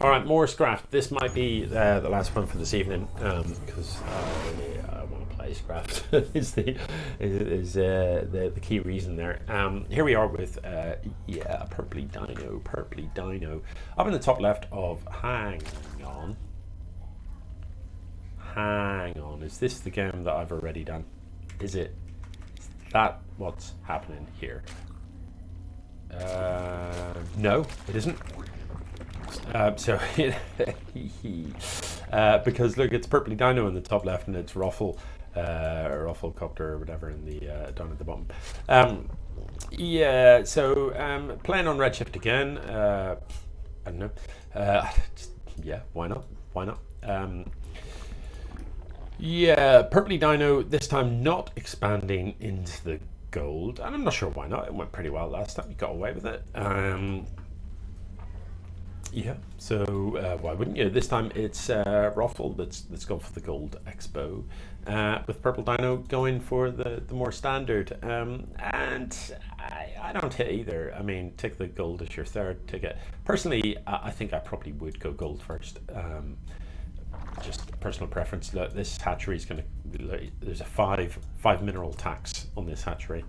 All right, more Scraft. This might be the last one for this evening because I want to play Scraft. is the key reason there. Here we are with PurplyDino. Up in the top left of Hang on. Is this the game that I've already done? Is that what's happening here? No, it isn't. Because look, it's PurplyDino in the top left, and it's Rufflecopter or whatever in the down at the bottom. Playing on Redshift again. I don't know. Why not? PurplyDino this time not expanding into the gold, and I'm not sure why not. It went pretty well last time. You got away with it. Why wouldn't you? This time it's Ruffle that's gone for the gold expo, with PurplyDino going for the more standard. And I don't hit either. I mean, take the gold as your third ticket. Personally, I think I probably would go gold first. Just personal preference. Look, this hatchery is going to. There's a five mineral tax on this hatchery.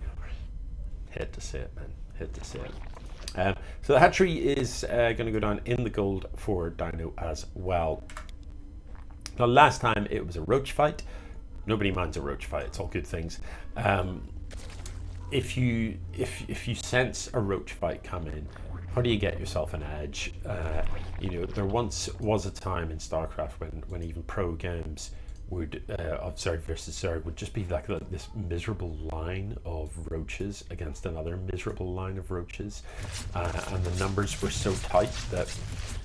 Hate to see it, man. Hate to see it. So the hatchery is going to go down in the gold for Dino as well. Now, last time it was a roach fight. Nobody minds a roach fight. It's all good things. If you sense a roach fight coming, how do you get yourself an edge? There once was a time in StarCraft when even pro games would of Zerg versus Zerg would just be like this miserable line of roaches against another miserable line of roaches, and the numbers were so tight that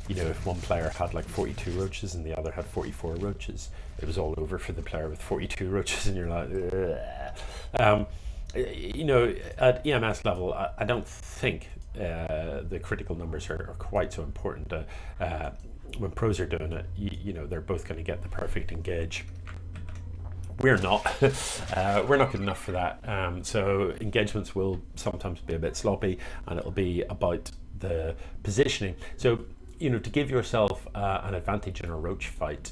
if one player had like 42 roaches and the other had 44 roaches, it was all over for the player with 42 roaches, and you're like, at EMS level, I don't think the critical numbers are quite so important. When pros are doing it, they're both going to get the perfect engage. We're not. We're not good enough for that. So engagements will sometimes be a bit sloppy, and it'll be about the positioning. So, to give yourself an advantage in a roach fight,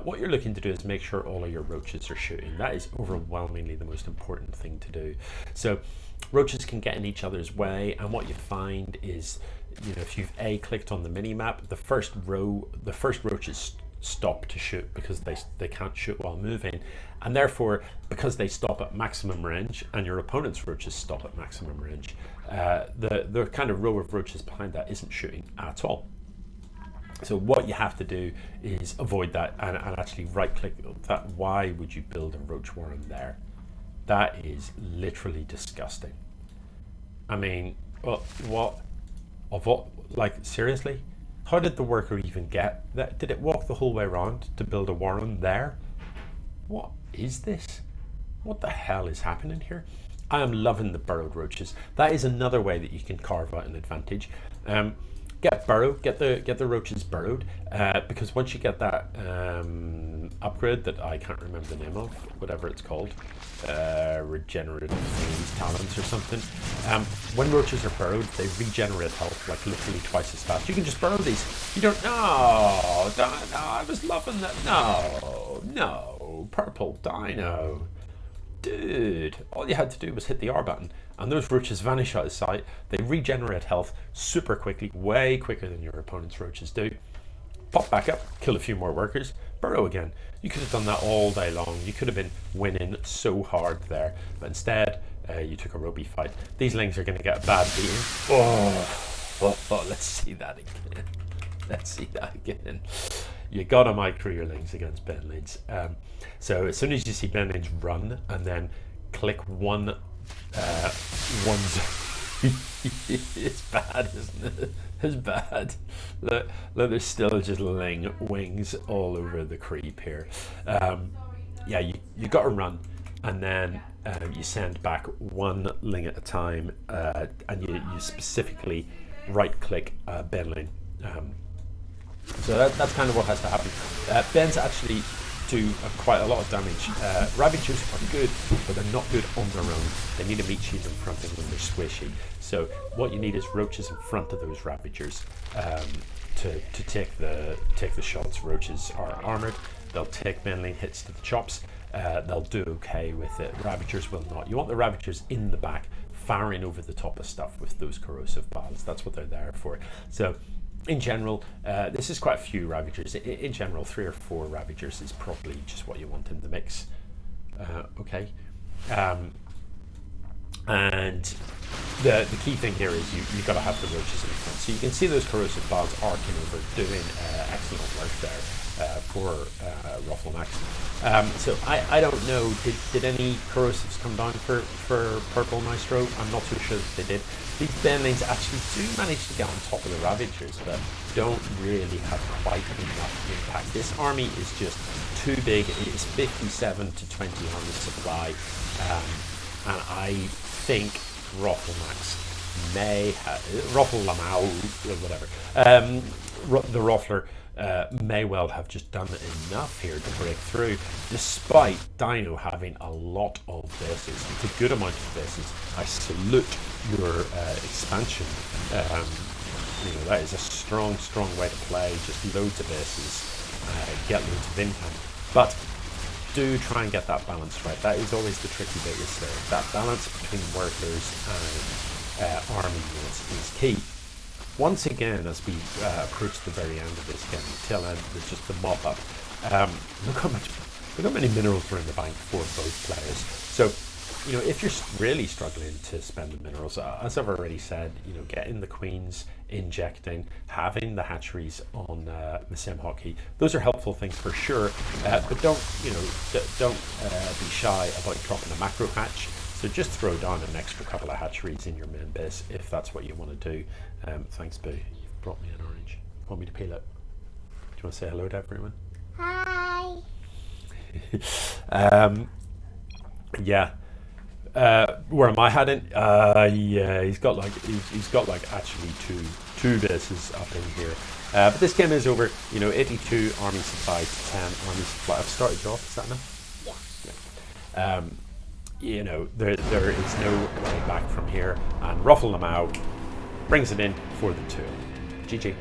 what you're looking to do is make sure all of your roaches are shooting. That is overwhelmingly the most important thing to do. So roaches can get in each other's way, and what you find is, if you've clicked on the mini map, the first roaches stop to shoot because they can't shoot while moving, and therefore, because they stop at maximum range and your opponent's roaches stop at maximum range, the kind of row of roaches behind that isn't shooting at all. So what you have to do is avoid that and actually right click that. Why would you build a roach warren there? That is literally disgusting. I mean, seriously? How did the worker even get that? Did it walk the whole way around to build a warren there? What is this? What the hell is happening here? I am loving the burrowed roaches. That is another way that you can carve out an advantage. Get the roaches burrowed, because once you get that upgrade that I can't remember the name of, whatever it's called, regenerative talents or something, when roaches are burrowed, they regenerate health like literally twice as fast. You can just burrow these. You don't. No, I was loving that. No, PurplyDino. Dude, all you had to do was hit the R button and those roaches vanish out of sight. They regenerate health super quickly, way quicker than your opponent's roaches do. Pop back up, kill a few more workers, burrow again. You could have done that all day long. You could have been winning so hard there, but instead you took a ropey fight. These lings are going to get a bad beating. Let's see that again. You gotta micro your lings against Benlings. So as soon as you see Benlings run and then click one it's bad, isn't it? It's bad. Look, there's still just ling wings all over the creep here. You gotta run, and then you send back one ling at a time, and you specifically right click Benling. So that's kind of what has to happen. Bens actually do quite a lot of damage. Ravagers are good, but they're not good on their own. They need a meat shield in front of them when they're squishy. So what you need is roaches in front of those Ravagers. to take the shots. Roaches are armored. They'll take mainline hits to the chops. They'll do okay with it. Ravagers will not. You want the Ravagers in the back, firing over the top of stuff with those corrosive battles. That's what they're there for. So in general, this is quite a few Ravagers. In general, 3 or 4 Ravagers is probably just what you want in the mix. Okay. And the key thing here is you've got to have the roaches in front. So you can see those corrosive battles arcing over, doing excellent work there for ROFLMAOxX. So I don't know, did any corrosives come down for Purple Maestro? I'm not too sure that they did. These Benlings actually do manage to get on top of the Ravagers, but don't really have quite enough impact. This army is just too big. It is 57 to 20 army supply, and I think ROFLMAOxX may have, ROFLMAO, whatever, the Roffler may well have just done enough here to break through, despite Dino having a lot of bases. It's a good amount of bases. I salute your expansion. You know, that is a strong way to play. Just loads of bases, get loads of income, but do try and get that balance right. That is always the tricky bit, is there. That balance between workers and army units is key. Once again, as we approach the very end of this game, the tail end is just the mop up. Look how many minerals are in the bank for both players. So, you know, if you're really struggling to spend the minerals, as I've already said, you know, getting the queens, injecting, having the hatcheries on the sim hotkey, those are helpful things for sure. But don't be shy about dropping a macro hatch. So just throw down an extra couple of hatcheries in your main base if that's what you want to do. Thanks, Boo. You've brought me an orange. Want me to peel it? Do you want to say hello to everyone? Hi. Yeah. Where am I heading? Yeah, he's got like actually two bases up in here. But this game is over. You know, 82 army supply to 10 army supply. I've started you off. Is that enough? Yeah. You know, there is no way back from here, and ROFLMAO brings it in for the 2. GG.